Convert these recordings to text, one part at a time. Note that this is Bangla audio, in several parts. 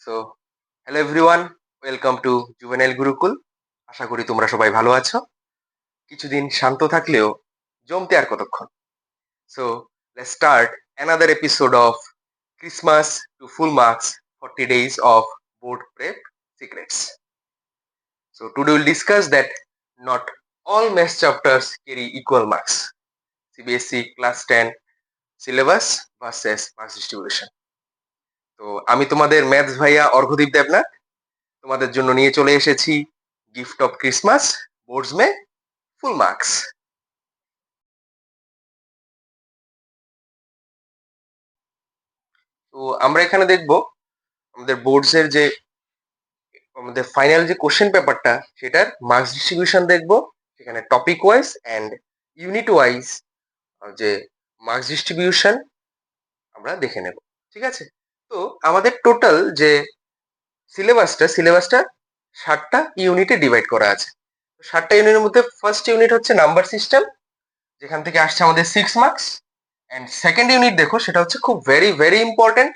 So hello everyone, welcome to juvenile Gurukul. আশা করি তোমরা সবাই ভালো আছো। কিছুদিন শান্ত থাকলেও জমতে আর কতক্ষণ। So let's start another episode of Christmas two full marks 40 days of board prep secrets. So today we'll discuss that not all math chapters carry equal marks. CBSE class 10 syllabus versus marks distribution. তো আমি তোমাদের ম্যাথস ভাইয়া অর্ঘদীপ দেবনাথ তোমাদের জন্য নিয়ে চলে এসেছি gift of Christmas boards May full marks. তো আমরা এখানে দেখব আমাদের বোর্ডস এর যে আমাদের ফাইনাল যে কোশ্চেন পেপারটা সেটার মার্কস ডিস্ট্রিবিউশন দেখব, সেখানে topic wise and unit wise যে মার্কস ডিস্ট্রিবিউশন আমরা দেখে নেব। ঠিক আছে, তো আমাদের টোটাল যে সিলেবাসটা 60টা ইউনিটে ডিভাইড করা আছে। 60টা ইউনিটের মধ্যে ফার্স্ট ইউনিট হচ্ছে নাম্বার সিস্টেম, যেখান থেকে আসছে আমাদের 6 মার্কস। এন্ড সেকেন্ড ইউনিট দেখো, সেটা হচ্ছে খুব ভেরি ভেরি ইম্পর্টেন্ট,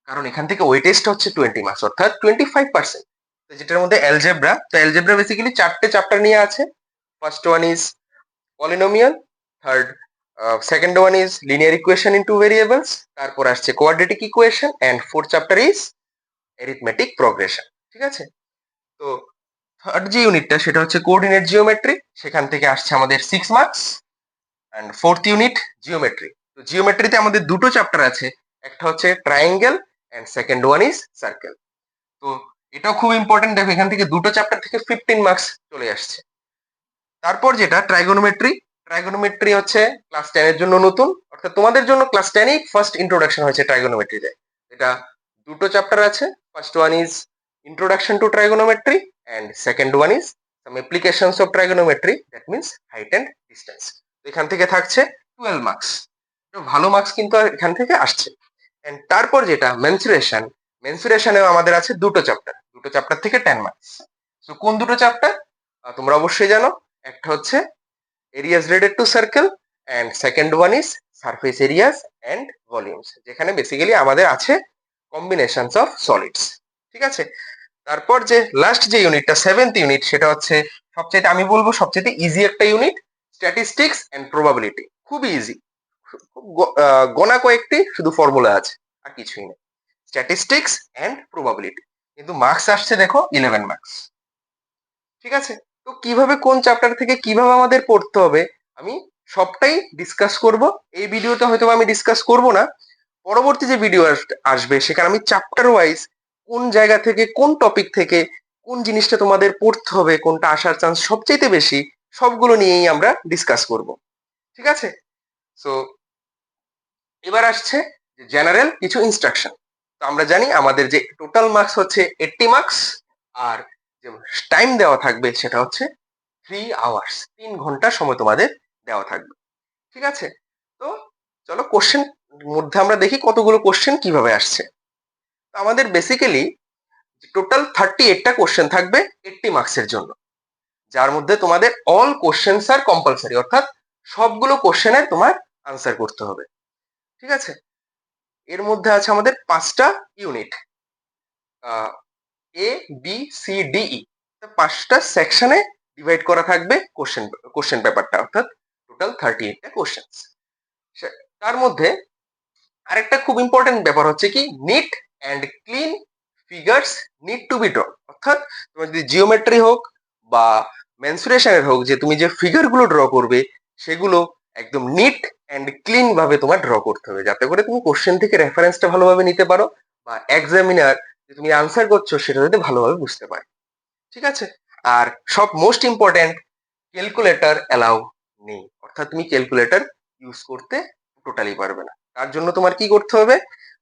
কারণ এখান থেকে ওয়েটেজটা হচ্ছে 20 মার্কস, অর্থাৎ 25%। যেটার মধ্যে অ্যালজেব্রা, তো অ্যালজেব্রা বেসিক্যালি 4টে চ্যাপ্টার নিয়ে আছে। First one is polynomial, third second one is linear equation in two variables, তারপর আসছে quadratic equation, and fourth chapter is arithmetic progression. ঠিক আছে, তো থার্ড যে ইউনিটটা সেটা হচ্ছে কোঅর্ডিনেট জিওমেট্রি, সেখান থেকে আসছে আমাদের 6 marks. And fourth unit geometry. তো জিওমেট্রিতে আমাদের দুটো চ্যাপ্টার আছে, একটা হচ্ছে triangle and second one is circle. তো এটাও খুব ইম্পর্টেন্ট, দেখো এখান থেকে দুটো চ্যাপ্টার থেকে 15 মার্কস চলে আসছে। তারপর যেটা ট্রাইগোনোমেট্রি, ট্রাইগোনোমেট্রি হচ্ছে ক্লাস 10 এর জন্য নতুন, অর্থাৎ তোমাদের জন্য ক্লাস 10 এই ফার্স্ট ইন্ট্রোডাকশন হয়েছে ট্রাইগোনোমেট্রিতে। এটা দুটো চ্যাপ্টার আছে, first one is introduction to trigonometry and second one is some applications of trigonometry, that means height and distance. এখান থেকে থাকছে 12 মার্কস, ভালো মার্কস কিন্তু এখান থেকে আসছে। এন্ড তারপর যেটা মেনসুরেশন, মেনসুরেশনেও আমাদের আছে দুটো চ্যাপ্টার, দুটো চ্যাপ্টার থেকে 10 মার্কস। তো কোন দুটো চ্যাপ্টার তোমরা অবশ্যই জানো, একটা হচ্ছে areas related to circle and second one is surface areas and volumes, যেখানে বেসিক্যালি আমাদের আছে কম্বিনেশনস অফ সলিডস। ঠিক আছে, তারপর যে লাস্ট যে ইউনিটটা 7th ইউনিট, সেটা হচ্ছে সবচেয়ে আমি বলবো সবচেয়ে ইজি একটা ইউনিট, স্ট্যাটিস্টিক্স এন্ড প্রবাবিলিটি। খুবই ইজি, গোনা কয়েকটি শুধু ফর্মুলা আছে, আর কিছুই নেই। স্ট্যাটিস্টিক্স এন্ড প্রবাবিলিটি, কিন্তু মার্কস আসছে দেখো 11 মার্কস। ঠিক আছে, তো কিভাবে কোন চ্যাপ্টার থেকে কিভাবে আমাদের পড়তে হবে আমি সবটাই ডিসকাস করব। এই ভিডিওতে হয়তো আমি ডিসকাস করব না, পরবর্তী যে ভিডিও আসবে সেখানে আমি চ্যাপ্টার ওয়াইজ কোন জায়গা থেকে কোন টপিক থেকে কোন জিনিসটা তোমাদের পড়তে হবে, কোনটা আসার চান্স সবচেয়ে বেশি, সবগুলো নিয়েই আমরা ডিসকাস করব। ঠিক আছে, সো এবার আসছে জেনারেল কিছু ইনস্ট্রাকশন। তো আমরা জানি আমাদের যে টোটাল মার্কস হচ্ছে 80 মার্কস, আর যে টাইম দেওয়া থাকবে সেটা হচ্ছে 3 আওয়ার্স, 3 ঘন্টা সময় তোমাদের দেওয়া থাকবে। ঠিক আছে, তো চলো কোশ্চেন মধ্যে আমরা দেখি কতগুলো কোশ্চেন কিভাবে আসছে। তো আমাদের বেসিক্যালি টোটাল 38টা কোশ্চেন থাকবে 80 মার্কসের জন্য, যার মধ্যে তোমাদের অল কোশ্চেন্স আর কম্পালসারি, অর্থাৎ সবগুলো কোশ্চেনের তোমার আনসার করতে হবে। ঠিক আছে, এর মধ্যে আছে আমাদের 5টা unit, A B C D E, 5টা সেকশনে ডিভাইড করা থাকবে কোশ্চেন পেপারটা, অর্থাৎ টোটাল 38টা কোশ্চেন। তার মধ্যে আরেকটা খুব ইম্পর্টেন্ট ব্যাপার হচ্ছে কি, neat and clean figures need to be draw, অর্থাৎ তোমার যদি জিওমেট্রি হোক বা মেনসুরেশনের হোক, যে তুমি যে ফিগার গুলো ড্র করবে সেগুলো একদম নিট অ্যান্ড ক্লিন ভাবে তোমার ড্র করতে হবে, যাতে করে তুমি কোশ্চেন থেকে রেফারেন্সটা ভালোভাবে নিতে পারো, বা এক্সামিনার যে তুমি আনসার করছো সেটা যাতে ভালোভাবে বুঝতে পারে। ঠিক আছে, আর সব মোস্ট ইম্পর্টেন্ট, ক্যালকুলেটর অ্যালাউ নেই, অর্থাৎ তুমি ক্যালকুলেটর ইউজ করতে টোটালি পারবে না। তার জন্য তোমার কি করতে হবে,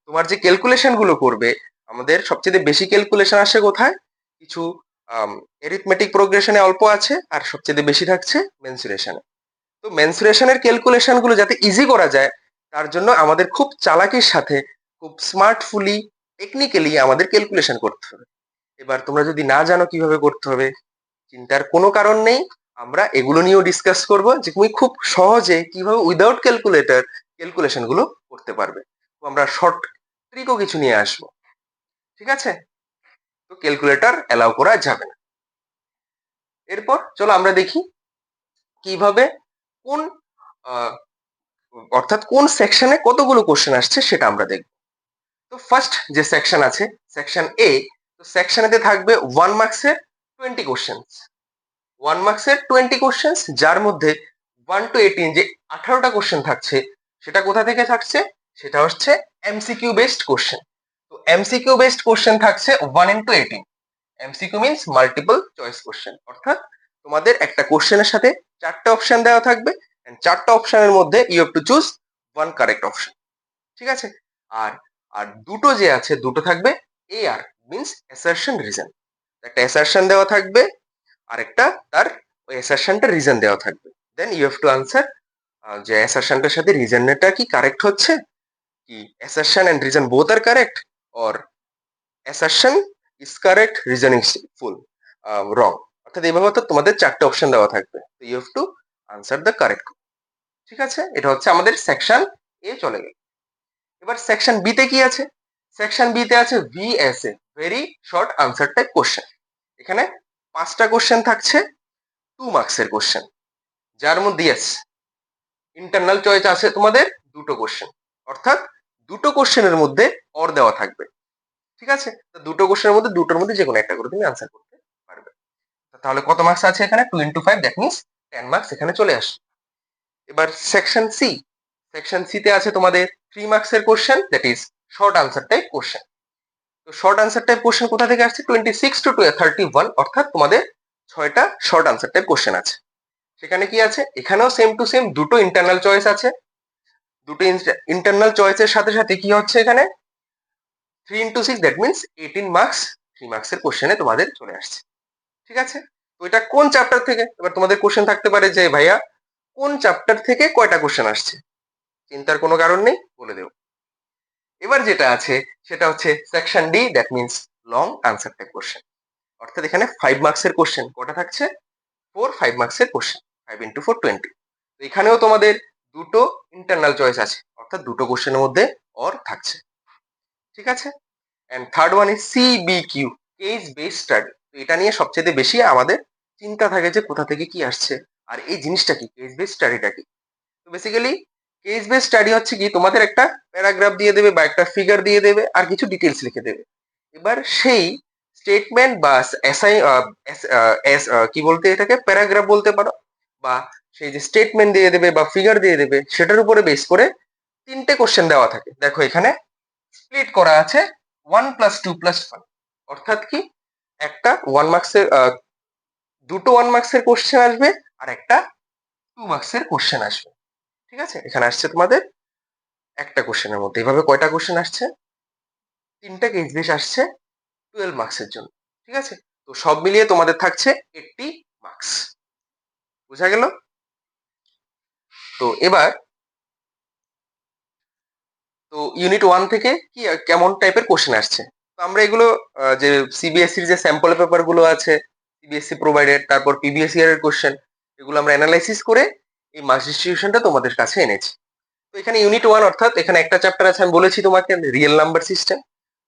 তোমার যে ক্যালকুলেশন গুলো করবে, আমাদের সবচেয়ে বেশি ক্যালকুলেশন আসে কোথায়, কিছু এরিথমেটিক প্রোগ্রেশনে অল্প আছে, আর সবচেয়ে বেশি থাকছে মেনসুরেশনে। তো মেনসুরেশনের ক্যালকুলেশন গুলো যাতে ইজি করা যায়, তার জন্য আমাদের খুব চালাকির সাথে খুব স্মার্টফুলি টেকনিক্যালি আমাদের ক্যালকুলেশন করতে হবে। এবার তোমরা যদি না জানো কিভাবে করতে হবে, চিন্তার কোনো কারণ নেই, আমরা এগুলো নিয়েও ডিসকাস করব, যে তুমি খুব সহজে কিভাবে উইদাউট ক্যালকুলেটর ক্যালকুলেশন গুলো করতে পারবে। তো আমরা শর্ট ট্রিকও কিছু নিয়ে আসবো। ঠিক আছে? তো ক্যালকুলেটর অ্যালাউ করা যাবে না। এরপর চলো আমরা দেখি কিভাবে কোন অর্থাৎ কোন সেকশনে কতগুলো কোশ্চেন আসছে সেটা আমরা দেখব। তো ফার্স্ট যে সেকশন আছে সেকশন এ, তো সেকশন এতে থাকবে 1 মার্কসের 20 কোশ্চেন্স। 1 মার্কসের 20 কোশ্চেন্স, যার মধ্যে 1 to 18 যে 18টা কোশ্চেন থাকছে সেটা কোথা থেকে থাকছে, সেটা হচ্ছে এমসিকিউ বেসড কোশ্চেন। তো এমসিকিউ বেসড কোশ্চেন থাকছে 1 into 18। MCQ means multiple choice question, অর্থাৎ তোমাদের একটা কোশ্চেনের সাথে 4টা অপশন দেওয়া থাকবে এন্ড 4টা অপশনের মধ্যে you have to choose one correct option. ঠিক আছে? আর আর দুটো যে আছে দুটো থাকবে এআর, মিন্স অ্যাসারশন রিজন। একটা অ্যাসারশন দেওয়া থাকবে আর একটা তার ওই অ্যাসারশনটা রিজন দেওয়া থাকবে। Then you have to answer যে অ্যাসারশনটার সাথে রিজনটা কি কারেক্ট হচ্ছে, কি assertion and reason both are correct, or assertion is correct, reason is full wrong। অর্থাৎ এইভাবে অর্থাৎ তোমাদের 4টে অপশন দেওয়া থাকবে, তো you have to answer the correct. ঠিক আছে? এটা হচ্ছে আমাদের সেকশন এ চলে গেল। এবার সেকশন বি তে কি আছে? সেকশন বি তে আছে VSA, very short answer type question. এখানে 5টা কোশ্চেন থাকছে 2 মার্কসের কোশ্চেন, যার মধ্যে ইয়েস ইন্টারনাল চয়েস আছে তোমাদের দুটো কোশ্চেন, অর্থাৎ দুটো কোশ্চেনের মধ্যে অর দেওয়া থাকবে। ঠিক আছে? তো দুটো কোশ্চেনের মধ্যে দুটোর মধ্যে যে কোনো একটা করে তুমি আনসার করতে পারবে। তাহলে কত মার্কস আছে এখানে? 2 into 5, দ্যাট মিন্স 10 মার্কস এখানে চলে আসে। এবার সেকশন সি, সেকশন সি তে আছে তোমাদের 3 মার্কসের question, that is short answer type question. তো শর্ট আনসার টাইপ কোশ্চেন কোথা থেকে আসছে? 26 to 31, অর্থাৎ তোমাদের 6টা শর্ট আনসার টাইপ কোশ্চেন আছে। সেখানে কি আছে? এখানেও সেম টু সেম দুটো ইন্টারনাল চয়েস আছে। দুটো ইন্টারনাল চয়েসের সাথে সাথে কি হচ্ছে এখানে 3 into 6, দ্যাট মিন্স 18 মার্কস 3 মার্কসের কোশ্চেনে তোমাদের চলে আসছে। ঠিক আছে? তো এটা কোন চ্যাপ্টার থেকে? এবার তোমাদের কোশ্চেন থাকতে পারে যে ভাইয়া কোন চ্যাপ্টার থেকে কয়টা কোশ্চেন আসছে? চিন্তার কোনো কারণ নেই, বলে দেব। এবার যেটা আছে সেটা হচ্ছে section D, that means long answer type question. অর্থাৎ এখানে 5 মার্কসের কোশ্চেন কটা থাকছে? 5 মার্কসের কোশ্চেন, 5 into 4 20। তো এখানেও তোমাদের দুটো ইন্টারনাল চয়েস আছে, অর্থাৎ দুটো কোশ্চেনের মধ্যে অর থাকছে। ঠিক আছে? And third one is CBQ, case base study. তো এটা নিয়ে সবচেয়ে বেশি আমাদের চিন্তা থাকে যে কোথা থেকে কি আসছে আর এই জিনিসটা কি, কেস বেস স্টাডিটা কি। তো বেসিক্যালি কেস বেস স্টাডি হচ্ছে কি তোমাদের একটা প্যারাগ্রাফ দিয়ে দেবে বা একটা ফিগার দিয়ে দেবে আর কিছু ডিটেলস লিখে দেবে। এবার সেই স্টেটমেন্ট বা এসআই কি বলতে এটাকে প্যারাগ্রাফ বলতে পারো, বা সেই যে স্টেটমেন্ট দিয়ে দেবে বা ফিগার দিয়ে দেবে সেটার উপরে বেস করে 3টে কোশ্চেন দেওয়া থাকে। দেখো এখানে স্প্লিট করা আছে 1 + 2 + 1, অর্থাৎ কি একটা 1 মার্কসের দুটো 1 মার্কসের কোশ্চেন আসবে আর একটা 2 মার্কসের কোশ্চেন আসবে। ঠিক আছে? এখানে আসছে তোমাদের একটা কোশ্চেনের মধ্যে। এভাবে কয়টা কোশ্চেন আসছে? 3টা কেস বেস আসছে 12 মার্কসের জন্য। ঠিক আছে? তো সব মিলিয়ে তোমাদের থাকছে 80 মার্কস। বুঝা গেল? তো এবার তো ইউনিট 1 থেকে কি কেমন টাইপের কোশ্চেন আসছে? তো আমরা এগুলো যে সিবিএসসির যে স্যাম্পল পেপার গুলো আছে, সিবিএসসি প্রোভাইডেড, তারপর প্রিভিয়াস ইয়ারের কোশ্চেন, এগুলো আমরা অ্যানালাইসিস করে এই মার্কস ডিস্ট্রিবিউশনটা তোমাদের কাছে এনেছি। তো এখানে ইউনিট 1 অর্থাৎ এখানে একটা চ্যাপ্টার আছে, আমি বলেছি তোমাকে রিয়েল নাম্বার সিস্টেম।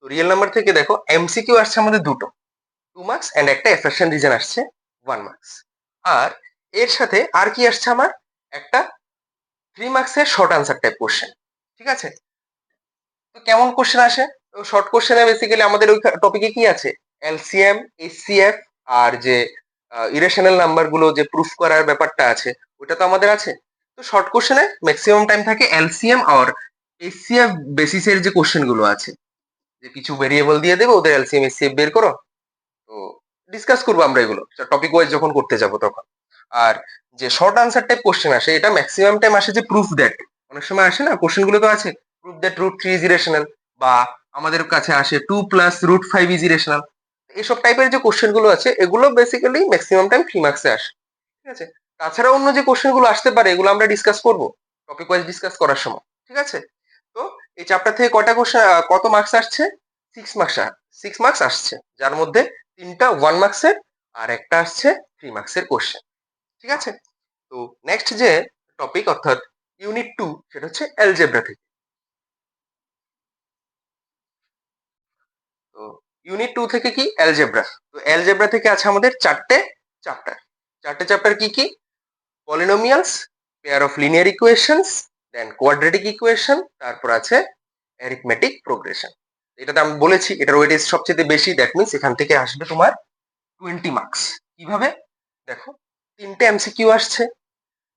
তো রিয়েল নাম্বার থেকে দেখো এমসিকিউ আসছে আমাদের দুটো, 2 মার্কস এন্ড একটা অ্যাসারশন রিজন আসছে 1 মার্কস। আর এর সাথে আর কি আসছে আমার? একটা 3 মার্কসের শর্ট আনসার টাইপ কোশ্চেন। ঠিক আছে? তো কেমন কোশ্চেন আসে? তো শর্ট কোশ্চেনে বেসিক্যালি আমাদের ওই টপিকে কি আছে? এলসিএম, এইচসিএফ আর যে ইরেশনাল নাম্বার গুলো যে প্রুফ করার ব্যাপারটা আছে ওটা তো আমাদের আছে। তো শর্ট কোশ্চেনে ম্যাক্সিমাম টাইম থাকে এলসিএম আর এইচসিএফ বেসিসের যে কোশ্চেন গুলো আছে, যে কিছু ভেরিয়েবল দিয়ে দেবে ওদের এলসিএম এইচসিএফ বের করো। তো ডিসকাস করবো আমরা এগুলো টপিক ওয়াইজ যখন করতে যাব তখন। আর যে শর্ট আনসার টাইপ কোশ্চেন আসে এটা ম্যাক্সিমাম টাইম আসে যে প্রুফ দ্যাট, অনেক সময় আসে না কোশ্চেন গুলো তো আছে প্রুফ দ্যাট √3 ইজ ইরেশনাল, বা আমাদের কাছে আসে 2 + √5 ইজ ইরেশনাল। এসব টাইপের যে কোশ্চেন গুলো আছে এগুলো বেসিক্যালি ম্যাক্সিমাম টাইম 3 মার্কসে আসে। ঠিক আছে? তাছাড়া অন্য যে কোশ্চেন গুলো আসতে পারে এগুলো আমরা ডিসকাস করব টপিক ওয়াইজ ডিসকাস করার সময়। ঠিক আছে? তো এই চ্যাপ্টার থেকে কয়টা কোশ্চেন কত মার্কস আসছে? 6 মার্কস, 6 মার্কস আসছে, যার মধ্যে 3টা 1 মার্কসের আর একটা আসছে 3 মার্কসের কোশ্চেন। ঠিক আছে? তো নেক্সট যে টপিক অর্থাৎ ইউনিট 2 সেটা হচ্ছে অ্যালজেব্রা থেকে। তো ইউনিট 2 থেকে কি অ্যালজেব্রা। তো অ্যালজেব্রা থেকে আছে আমাদের চারটে চ্যাপ্টার কি কি? Polynomials, pair of linear equations, then quadratic equation, তারপর আছে অ্যারিথমেটিক প্রোগ্রেশন। এটাতে আমি বলেছি এটার ওয়েটেজ সবচেয়ে বেশি, দ্যাট মিনস এখান থেকে আসবে তোমার 20 মার্কস। কিভাবে? দেখো, তিনটে এমসিকিউ আসছে,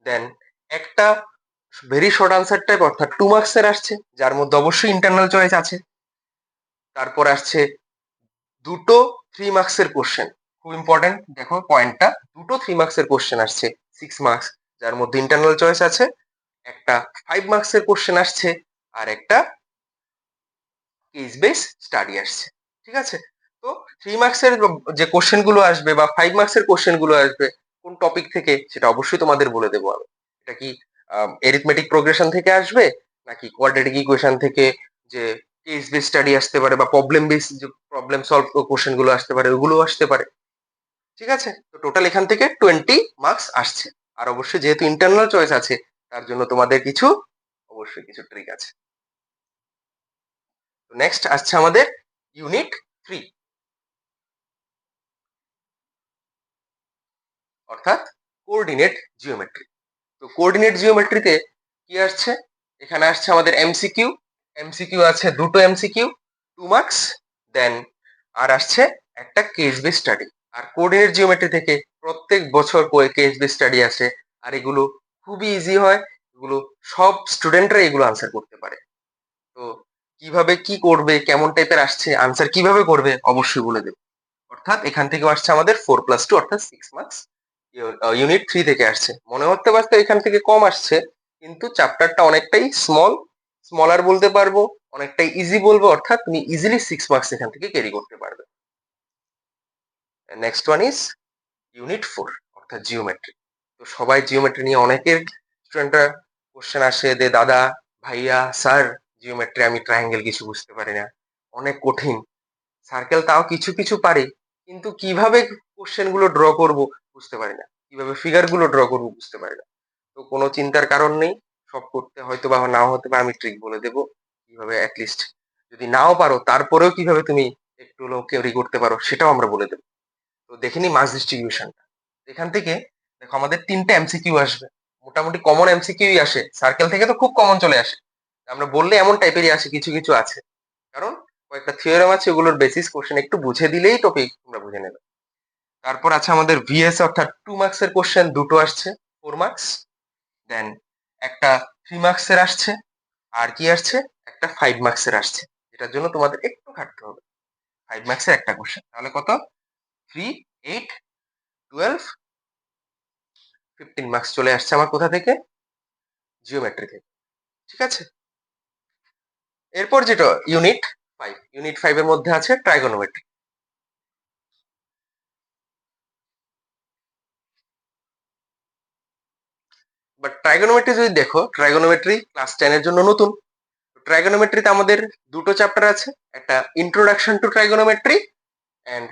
দেন একটা ভেরি শর্ট আনসার টাইপ অর্থাৎ 2 মার্কসের আসছে, যার মধ্যে অবশ্যই ইন্টারনাল চয়েস আছে। তারপর আসছে দুটো 3 মার্কসের কোশ্চেন, খুব ইম্পর্টেন্ট, দেখো পয়েন্টটা, দুটো 3 মার্কসের কোশ্চেন আসছে 6 মার্কস, যার মধ্যে ইন্টারনাল চয়েস আছে। একটা 5 মার্কসের কোশ্চেন আসছে, আর একটা কেস বেস স্টাডি আসছে। ঠিক আছে? তো 3 মার্কসের যে কোশ্চেন গুলো আসবে বা 5 মার্কসের কোশ্চেন গুলো আসবে কোন টপিক থেকে সেটা অবশ্যই তোমাদের বলে দেবো আমি। এটা কি এরিথমেটিক প্রোগ্রেশন থেকে আসবে, নাকি কোয়াড্রেটিক ইকুয়েশন থেকে যে কেস বেস স্টাডি আসতে পারে, বা প্রবলেম বেস যে প্রবলেম সলভ কোশ্চেন গুলো আসতে পারে, ওগুলো আসতে পারে। ঠিক আছে? তো টোটাল এখান থেকে 20 মার্কস আসছে। আর অবশ্যই যেহেতু ইন্টারনাল চয়েস আছে, তার জন্য তোমাদের কিছু অবশ্যই কিছু ট্রিক আছে। নেক্সট আসছে আমাদের ইউনিট 3, অর্থাৎ কোঅর্ডিনেট জিওমেট্রি। তো কোঅর্ডিনেট জিওমেট্রিতে কি আসছে? এখানে আসছে আমাদের এমসিকিউ আছে দুটো এমসিকিউ, 2 মার্কস, দেন আর আসছে একটা কেস বেস স্টাডি। আর কোঅর্ডিনেট জিওমেট্রি থেকে প্রত্যেক বছর করে কেস বেস স্টাডি আসে, আর এগুলো খুবই ইজি হয়, এগুলো সব স্টুডেন্টরা এগুলো আনসার করতে পারে। তো কিভাবে কি করবে, কেমন টাইপের আসছে, আনসার কিভাবে করবে অবশ্যই বলে দেবো। অর্থাৎ এখান থেকে আসছে আমাদের 4+2 অর্থাৎ 6 মার্কস। ইউনিট 3 থেকে আসছে, মনে হতে পারতো এখান থেকে কম আসছে, কিন্তু চ্যাপ্টারটা অনেকটাই স্মলার বলতে পারবো, অনেকটাই ইজি বলবো, অর্থাৎ তুমি ইজিলি 6 মার্কস এখান থেকে ক্যারি করতে পারবে। নেক্সট ওয়ান ইজ ইউনিট 4, অর্থাৎ জিওমেট্রি। তো সবাই জিওমেট্রি নিয়ে অনেকের স্টুডেন্টরা কোশ্চেন আসে যে দাদা, ভাইয়া, স্যার, জিওমেট্রি আমি ট্রায়াঙ্গেল কিছু বুঝতে পারি না, অনেক কঠিন, সার্কেল তাও কিছু কিছু পারি, কিন্তু কিভাবে কোশ্চেন গুলো ড্র করব বুঝতে পারি না, কিভাবে ফিগার গুলো ড্র করব বুঝতে পারি না। তো কোনো চিন্তার কারণ নেই, সব করতে হয়তো বা নাও হতে পারে, আমি ট্রিক বলে দেবো কিভাবে অ্যাটলিস্ট যদি নাও পারো তারপরেও কিভাবে তুমি একটু হলেও ক্যারি করতে পারো সেটাও আমরা বলে দেবো। তো দেখে নি মাস ডিস্ট্রিবিউশনটা। এখান থেকে দেখো আমাদের তিনটে এমসিকিউ আসবে, মোটামুটি কমন এমসিকিউই আসে, সার্কেল থেকে তো খুব কমন চলে আসে, আমরা বললে এমন টাইপেরই আসে, কিছু কিছু আছে, কারণ কয়েকটা থিওরেম আছে, ওগুলোর বেসিস কোশ্চেন একটু বুঝে দিলেই টপিক তোমরা বুঝে নেবে। তারপর আছে আমাদের ভিএস অর্থাৎ 2 মার্কসের কোশ্চেন দুটো আসছে, 4 মার্কস, দেন একটা 3 মার্কসের আসছে, আর কি আসছে একটা 5 মার্কসের আসছে, এটার জন্য তোমাদের একটু খাটতে হবে। 5 মার্কসের একটা কোশ্চেন, তাহলে কত? 3, 8, 12, 15 মার্কস চলে আসছে আমার কোথা থেকে? জিওমেট্রি থেকে। ঠিক আছে? এরপর যেটা ইউনিট 5 এর মধ্যে আছে ট্রাইগোনোমেট্রি। বাট ট্রাইগোনোমেট্রি যদি দেখো, ট্রাইগোনোমেট্রি ক্লাস 10 এর জন্য নতুন। ট্রাইগোনোমেট্রিতে আমাদের দুটো চ্যাপ্টার আছে, একটা ইন্ট্রোডাকশন টু ট্রাইগোনোমেট্রি এন্ড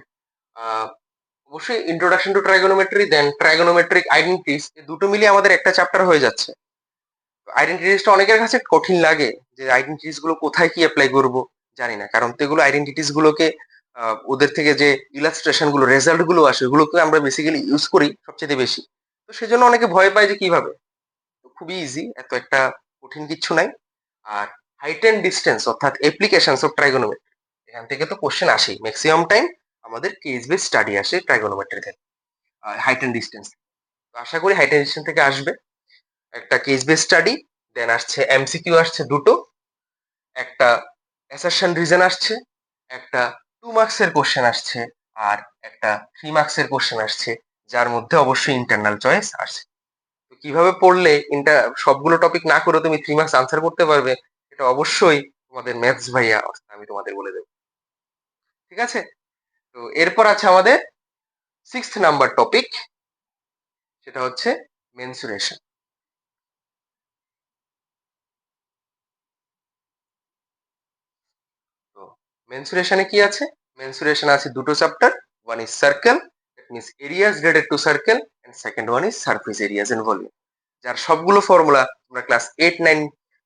অবশ্যই introduction to trigonometry, then trigonometric identities, এই দুটো মিলিয়ে আমাদের একটা চ্যাপ্টার হয়ে যাচ্ছে। আইডেন্টিটিসটা অনেকের কাছে কঠিন লাগে, যে আইডেন্টিটিস গুলো কোথায় কি অ্যাপ্লাই করব জানি না, কারণ তো এগুলো আইডেন্টিটিস গুলোকে ওদের থেকে যে ইলাস্ট্রেশন গুলো, রেজাল্ট গুলো আসে, ওগুলোকে আমরা বেসিক্যালি ইউজ করি সবচেয়ে বেশি। তো সেজন্য অনেকে ভয় পায় যে কিভাবে। তো খুবই ইজি, এত একটা কঠিন কিচ্ছু নাই। আর হাইট এন্ড ডিস্টেন্স অর্থাৎ অ্যাপ্লিকেশনস অফ ট্রাইগোনোমেট্রি, এখান থেকে তো কোশ্চেন আসেই ম্যাক্সিমাম টাইম, আমাদের কেস বেস স্টাডি আসে ট্রাইগোনোমেট্রি থেকে, হাইট এন্ড ডিস্টেন্স। তো আশা করি হাইট এন্ড ডিস্টেন্স থেকে আসবে একটা কেস বেস স্টাডি, দেন আসছে এমসিকিউ আসছে দুটো, একটা অ্যাসারশন রিজন আসছে, একটা 2 মার্কসের কোশ্চেন আসছে, আর একটা 3 মার্কসের কোশ্চেন আসছে, যার মধ্যে অবশ্যই ইন্টারনাল চয়েস আসছে। তো কিভাবে পড়লে সবগুলো টপিক না করে তুমি 3 মার্কস আনসার করতে পারবে, এটা অবশ্যই তোমাদের ম্যাথস ভাইয়া আমি তোমাদের বলে দেবো। ঠিক আছে? তো এরপর আছে আমাদের 6th নাম্বার টপিক, সেটা হচ্ছে মেনসুরেশন। তো মেনসুরেশনে কি আছে? মেনসুরেশন আছে দুটো chapter, one is circle, that means areas related to circle, and second one is surface areas and volume, যার সবগুলো ফর্মুলা তোমরা ক্লাস 8, 9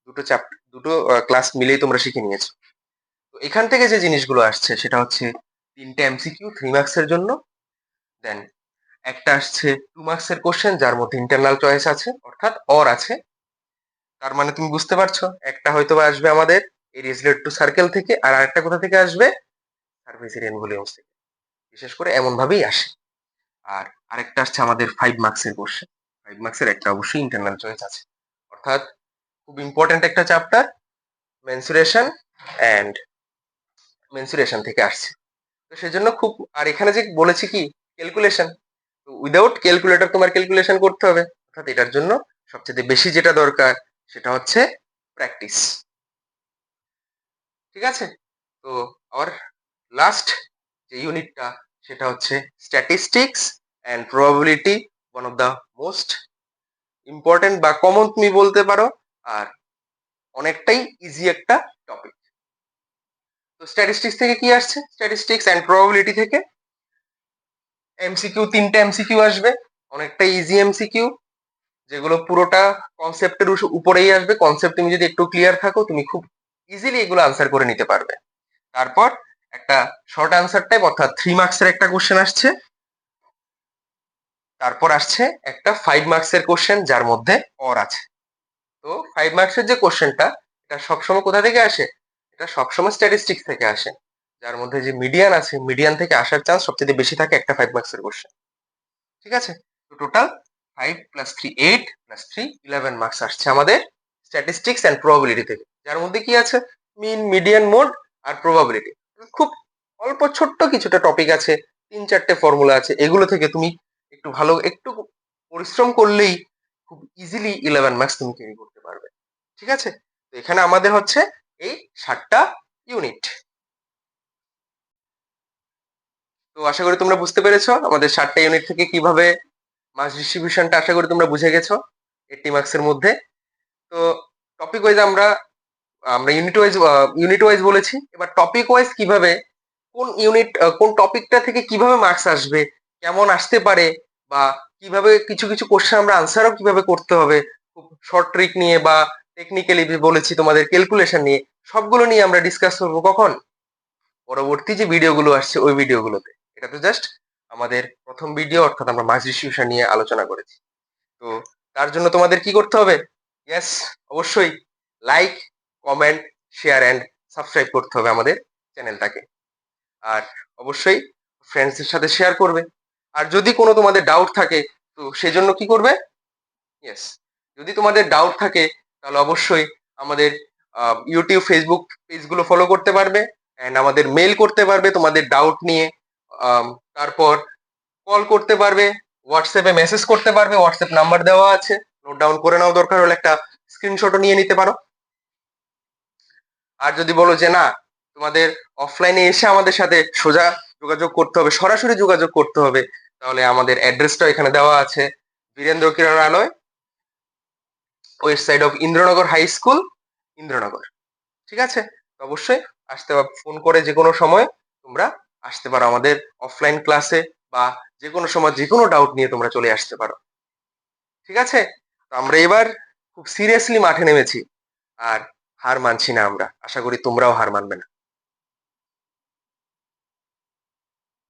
দুটো চ্যাপ্টার দুটো ক্লাস মিলেই তোমরা শিখে নিয়েছো। তো এখান থেকে যে জিনিসগুলো আসছে সেটা হচ্ছে 3টে এমসিকিউ 3 মার্কসের জন্য। দেন একটা আসছে 2 মার্কসের কোশ্চেন যার মধ্যে ইন্টারনাল চয়েস আছে, অর্থাৎ অর আছে। তার মানে তুমি বুঝতে পারছো, একটা হয়তো আসবে আমাদের এরিয়াস রিলেটেড টু সার্কেল থেকে, আর আরেকটা কোথা থেকে আসবে, সারফেস এরিয়া এন্ড ভলিউমস থেকে। বিশেষ করে এমন ভাবেই আসে। আর আরেকটা আসছে আমাদের 5 মার্কসের কোশ্চেন। 5 মার্কসের একটা অবশ্যই ইন্টারনাল চয়েস আছে, অর্থাৎ খুব ইম্পর্টেন্ট একটা চ্যাপ্টার, মেনসুরেশন এন্ড মেনসুরেশন থেকে আসছে। তো সেজন্য খুব, আর এখানে যে বলেছি কি ক্যালকুলেশন, তো উইদাউট ক্যালকুলেটর তোমার ক্যালকুলেশন করতে হবে, অর্থাৎ এটার জন্য সবচেয়ে বেশি যেটা দরকার সেটা হচ্ছে প্র্যাকটিস। ঠিক আছে, তো আর লাস্ট যে ইউনিটটা সেটা হচ্ছে statistics and probability, one of the most important বা কমন তুমি বলতে পারো, আর অনেকটাই ইজি একটা টপিক। তো স্ট্যাটিস্টিক্স থেকে কি আসছে, স্ট্যাটিস্টিক্স অ্যান্ড প্রবাবিলিটি থেকে এমসিকিউ 3টে এমসিকিউ আসবে, অনেকটাই ইজি এমসিকিউ, যেগুলো পুরোটা কনসেপ্টের উপরেই আসবে। কনসেপ্ট তুমি যদি একটু ক্লিয়ার থাকো তুমি খুব ইজিলি এগুলো আনসার করে নিতে পারবে। তারপর একটা শর্ট আনসার টাইপ, অর্থাৎ 3 মার্কসের একটা কোশ্চেন আসছে। তারপর আসছে একটা 5 মার্কসের কোশ্চেন যার মধ্যে অর আছে। তো 5 মার্কসের যে কোশ্চেনটা, এটা সবসময় কোথা থেকে আসে, এটা সবসময় স্ট্যাটিস্টিক্স থেকে আসে, যার মধ্যে যে মিডিয়ান আছে, মিডিয়ান থেকে আসার চান্স সবচেয়ে বেশি থাকে একটা 5 মার্কসের কোশ্চেন। ঠিক আছে, তো টোটাল 5 + 3 8 + 3 11 মার্কস আসছে আমাদের স্ট্যাটিস্টিক্স এন্ড প্রবাবিলিটি থেকে, যার মধ্যে কি আছে, মিন, মিডিয়ান, মোড আর প্রবাবিলিটি। খুব অল্প ছোট্ট কিছুটা টপিক আছে, 3-4টে ফর্মুলা আছে, এগুলো থেকে তুমি একটু ভালো একটু পরিশ্রম করলেই খুব ইজিলি 11 মার্কস তুমি ক্যারি করতে পারবে। ঠিক আছে, তো এখানে আমাদের হচ্ছে এই 7টা ইউনিট। তো আশা করি তোমরা বুঝতে পেরেছো আমাদের 7টা ইউনিট থেকে কিভাবে মার্কস ডিস্ট্রিবিউশনটা, আশা করি তোমরা বুঝে গেছো 80 মার্কসের মধ্যে। তো টপিক ওয়াইজ আমরা আমরা ইউনিট ওয়াইজ বলেছি, এবার টপিক ওয়াইজ কিভাবে কোন ইউনিট কোন টপিকটা থেকে কিভাবে মার্কস আসবে, কেমন আসতে পারে, বা কিভাবে কিছু কিছু কোশ্চেন আমরা আনসারও কিভাবে করতে হবে, খুব শর্ট ট্রিক নিয়ে বা টেকনিক্যালি বলেছি তোমাদের ক্যালকুলেশন নিয়ে, সবগুলো নিয়ে আমরা ডিসকাস করবো কখন, পরবর্তী যে ভিডিওগুলো আসছে ওই ভিডিওগুলোতে। এটা তো জাস্ট আমাদের প্রথম ভিডিও, অর্থাৎ আমরা মার্কস ডিস্ট্রিবিউশন নিয়ে আলোচনা করেছি। তো তার জন্য তোমাদের কি করতে হবে, ইয়েস, অবশ্যই like, comment, share and subscribe করতে হবে আমাদের চ্যানেলটাকে। আর অবশ্যই ফ্রেন্ডসদের সাথে শেয়ার করবে। আর যদি কোনো তোমাদের ডাউট থাকে, তো সেজন্য কি করবে, ইয়েস, যদি তোমাদের ডাউট থাকে তাহলে অবশ্যই আমাদের ইউটিউব, ফেসবুক পেজগুলো ফলো করতে পারবে, এন্ড আমাদের মেল করতে পারবে তোমাদের ডাউট নিয়ে। আম, তারপর কল করতে পারবে, হোয়াটসঅ্যাপে মেসেজ করতে পারবে, হোয়াটসঅ্যাপ নাম্বার দেওয়া আছে, নোট ডাউন করে নাও, দরকার হলে একটা স্ক্রিনশটও নিয়ে নিতে পারো। আর যদি বলো যে না, তোমাদের অফলাইনে এসে আমাদের সাথে সোজা যোগাযোগ করতে হবে, সরাসরি যোগাযোগ করতে হবে, তাহলে আমাদের অ্যাড্রেসটা এখানে দেওয়া আছে, Birendra Kiranalay, west side of Indranagar high school, Indranagar. ঠিক আছে, তো অবশ্যই আসতে ফোন করে যে কোনো সময় তোমরা আসতে পারো আমাদের অফলাইন ক্লাসে, বা যে কোনো সময় যে কোনো ডাউট নিয়ে তোমরা চলে আসতে পারো। ঠিক আছে, তো আমরা এবার খুব সিরিয়াসলি মাঠে নেমেছি, আর হার মানছি না আমরা, আশা করি তোমরাও হার মানবে না।